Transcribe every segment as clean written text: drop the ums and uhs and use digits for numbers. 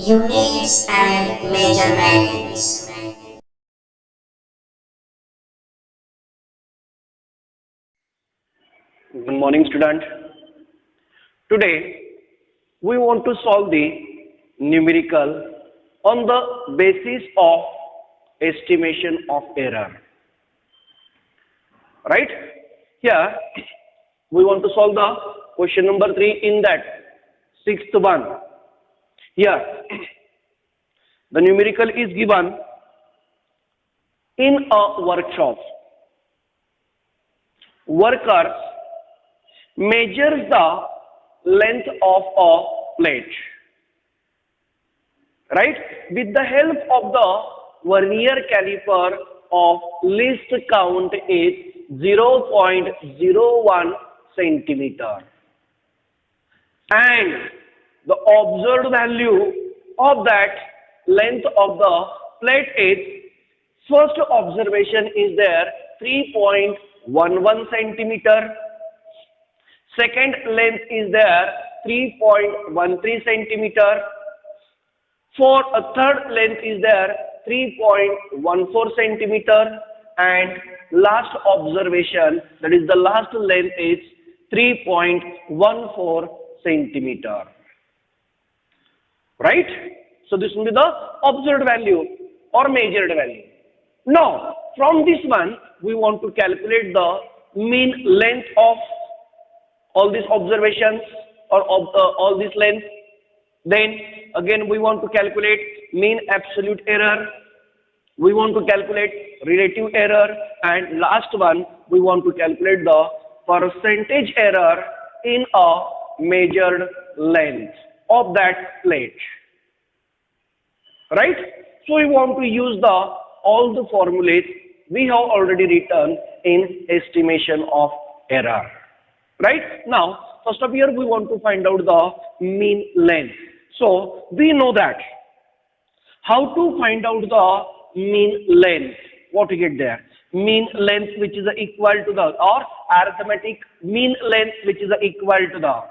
units and measurements. Good morning, student. Today, we want to solve the numerical on the basis of estimation of error. Right? Here, we want to solve the question number 3 in that sixth one. Here, the numerical is given in a workshop. Workers measures the length of a plate, right, with the help of the vernier caliper of least count is 0.01 centimeter, and the observed value of that length of the plate is, first observation is there 3.11 centimeter. Second length is there 3.13 centimeter. For a third length is there 3.14 centimeter, and last observation, that is the last length, is 3.14 centimeter. Right? So this will be the observed value or measured value. Now from this one we want to calculate the mean length of all these observations or of all this length. Then again we want to calculate mean absolute error, we want to calculate relative error, and last one we want to calculate the percentage error in a measured length of that plate. Right? So we want to use all the formulas we have already written in estimation of error. Right? Now, first of here we want to find out the mean length. So we know that how to find out the mean length. What we get there? Mean length which is equal to the, or arithmetic mean length which is equal to the,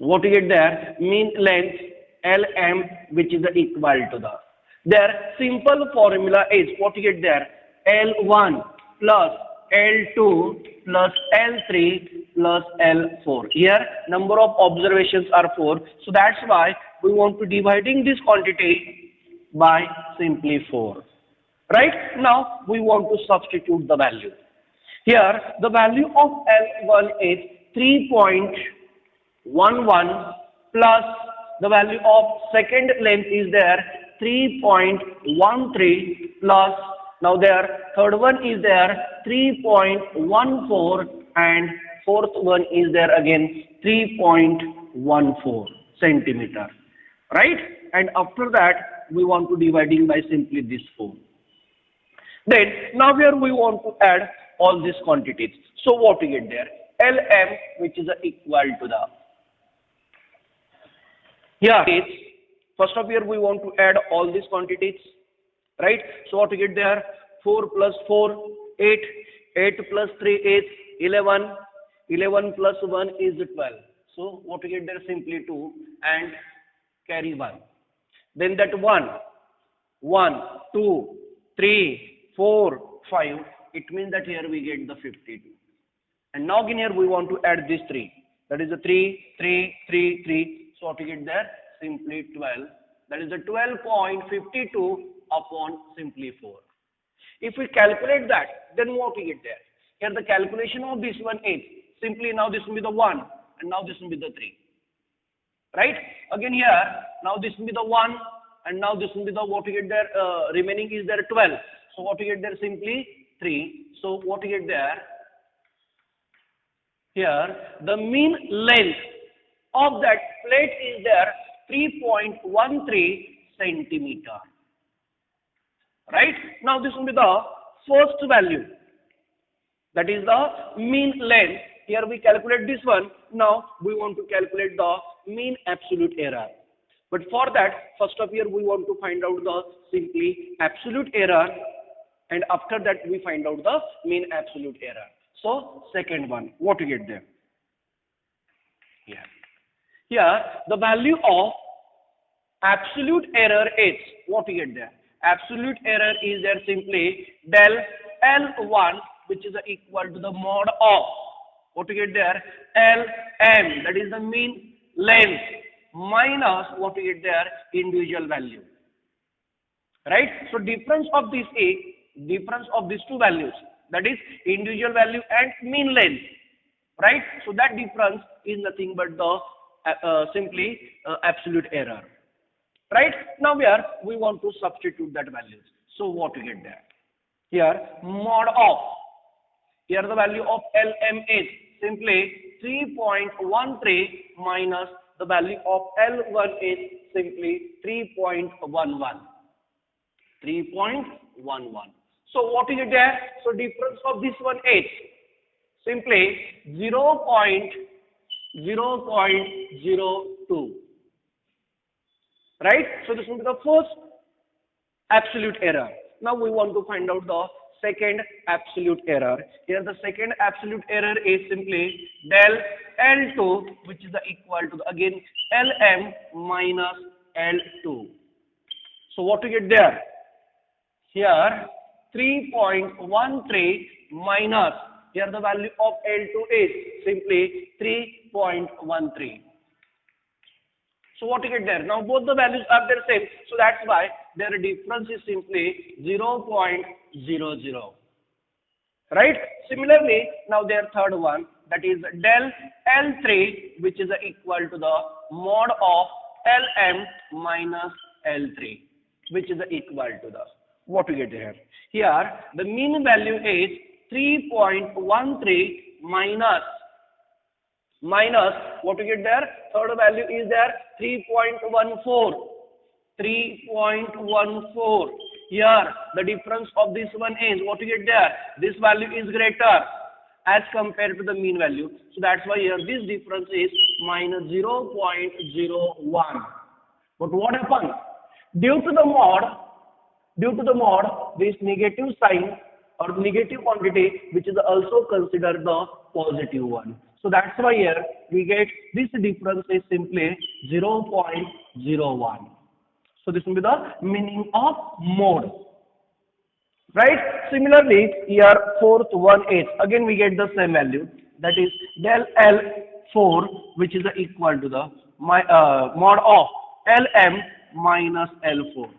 what we get there? Mean length LM which is equal to the, their simple formula is, what you get there? L1 plus L2 plus L3 plus L4. Here number of observations are 4. So that's why we want to dividing this quantity by simply 4. Right? Now we want to substitute the value. Here the value of L1 is 3.11 plus the value of second length is there 3.13 plus, now there third one is there 3.14, and fourth one is there again 3.14 centimeter. Right? And after that we want to dividing by simply this 4. Then now here we want to add all these quantities. So what we get there? LM which is equal to the, here it's, first of here we want to add all these quantities, right? So what we get there? 4 plus 4, 8, 8 plus 3 is 11, 11 plus 1 is 12. So what we get there? Simply 2 and carry 1. Then that 1, 2, 3, 4, 5, it means that here we get the 52. And now again here we want to add this 3. That is the 3, 3, 3, 3. So what we get there? Simply 12. That is the 12.52 upon simply 4. If we calculate that, then what we get there? Here the calculation of this one is, simply now this will be the 1 and now this will be the 3. Right? Again here, now this will be the 1 and now this will be the, what we get there, remaining is there 12. So what we get there? Simply 3. So what we get there? Here the mean length of that plate is there 3.13 centimeter. Right? Now this will be the first value. That is the mean length. Here we calculate this one. Now we want to calculate the mean absolute error. But for that, first of here we want to find out the simply absolute error, and after that we find out the mean absolute error. So second one, what we get there? Here the value of absolute error is, what we get there? Absolute error is there simply del L1, which is equal to the mod of, what we get there? Lm, that is the mean length, minus what we get there? Individual value. Right? So difference of these two values, that is individual value and mean length. Right? So that difference is nothing but the simply absolute error. Right? Now here we want to substitute that values. So what we get there? Here mod of, here the value of Lm is simply 3.13 minus the value of L1 is simply 3.11. 3.11. So what we get there? So difference of this one is simply 0.02. Right? So this will be the first absolute error. Now we want to find out the second absolute error. Here the second absolute error is simply del L2, which is equal to again Lm minus L2. So what we get there? Here 3.13 minus, here the value of L2 is simply 3.13. So what you get there? Now both the values are the same, so that's why their difference is simply 0.00. Right? Similarly, now their third one, that is del L3, which is equal to the mod of Lm minus L3, which is equal to the, what we get here? Here the mean value is 3.13 minus what we get there? Third value is there 3.14. 3.14. Here the difference of this one is, what we get there? This value is greater as compared to the mean value. So that's why here this difference is minus 0.01. But what happens? Due to the mod, this negative sign or negative quantity, which is also considered the positive one. So that's why here we get this difference is simply 0.01. So this will be the meaning of mod. Right? Similarly, here fourth one is, again we get the same value, that is del L4, which is equal to the mod of Lm minus L4.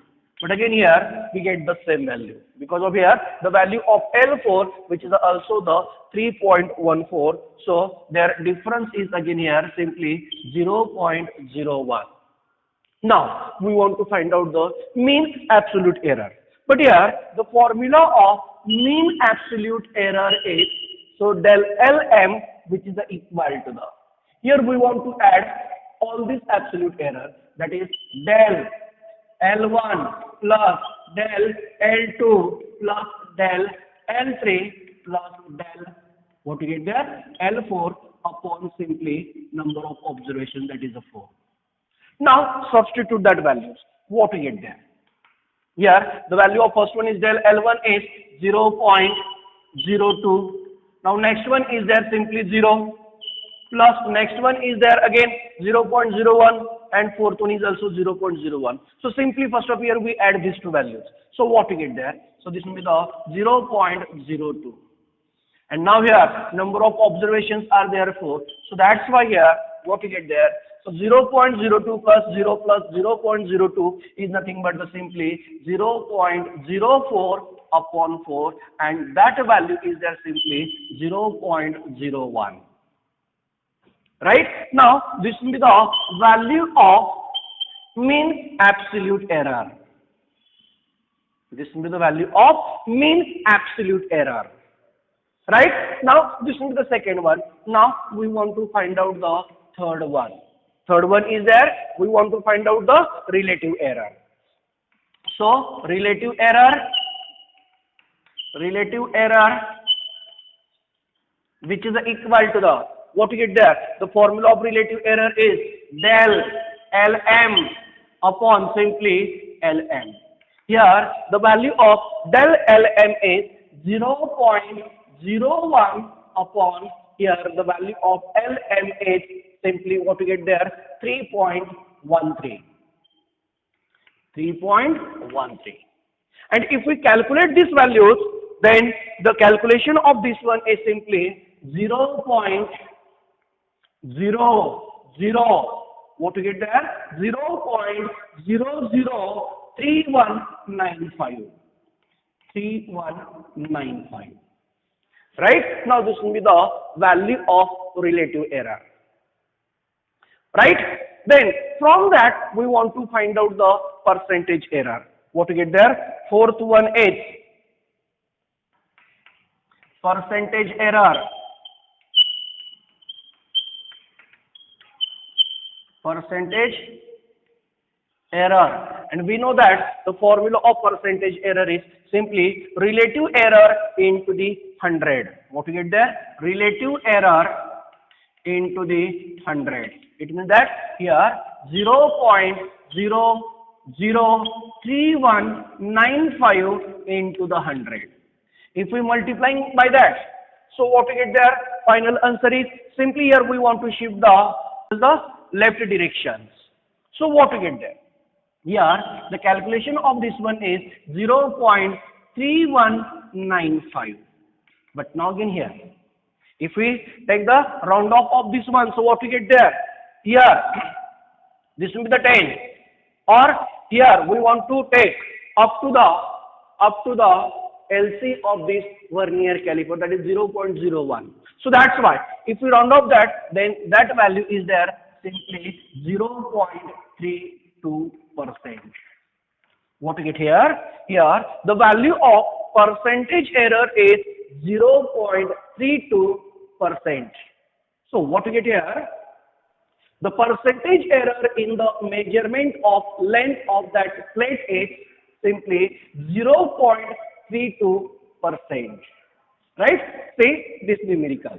But again here we get the same value, because of here the value of L4, which is also the 3.14. So their difference is again here simply 0.01. Now we want to find out the mean absolute error. But here the formula of mean absolute error is, so del Lm, which is equal to the, here we want to add all this absolute error, that is del L1 plus del L2 plus del L3 plus del, what we get there? L4 upon simply number of observations, that is a 4. Now substitute that values. What we get there? Here the value of first one is del L1 is 0.02. Now next one is there simply 0, plus next one is there again 0.01, and fourth one is also 0.01. So simply first of here we add these two values. So what we get there? So this will be the 0.02. And now here number of observations are there 4. So that's why here what we get there? So 0.02 plus 0 plus 0.02 is nothing but the simply 0.04 upon 4, and that value is there simply 0.01. Right? Now this will be the value of mean absolute error. This will be the value of mean absolute error. Right? Now this will be the second one. Now we want to find out the third one. Third one is there, we want to find out the relative error. So relative error, which is equal to the, what we get there? The formula of relative error is del Lm upon simply Lm. Here the value of del Lm is 0.01 upon, here the value of Lm is simply what we get there 3.13. 3.13. And if we calculate these values, then the calculation of this one is simply 0.00, what to get there? 0.003195. 3195. Right? Now this will be the value of relative error. Right? Then from that we want to find out the percentage error. What to get there? 418. Percentage error. Percentage error. And we know that the formula of percentage error is simply relative error into the 100. What to get there? Relative error into the 100. It means that here 0.003195 into the 100. If we multiply by that, so what we get there? Final answer is simply here we want to shift the left directions. So what we get there? Here the calculation of this one is 0.3195. But now again here, if we take the round off of this one, so what we get there? Here this will be the 10, or here we want to take up to the LC of this vernier caliper, that is 0.01. So that's why if we round off that, then that value is there simply 0.32%. What to get here? Here the value of percentage error is 0.32%. So what to get here? The percentage error in the measurement of length of that plate is simply 0.32%. Right? See this numerical.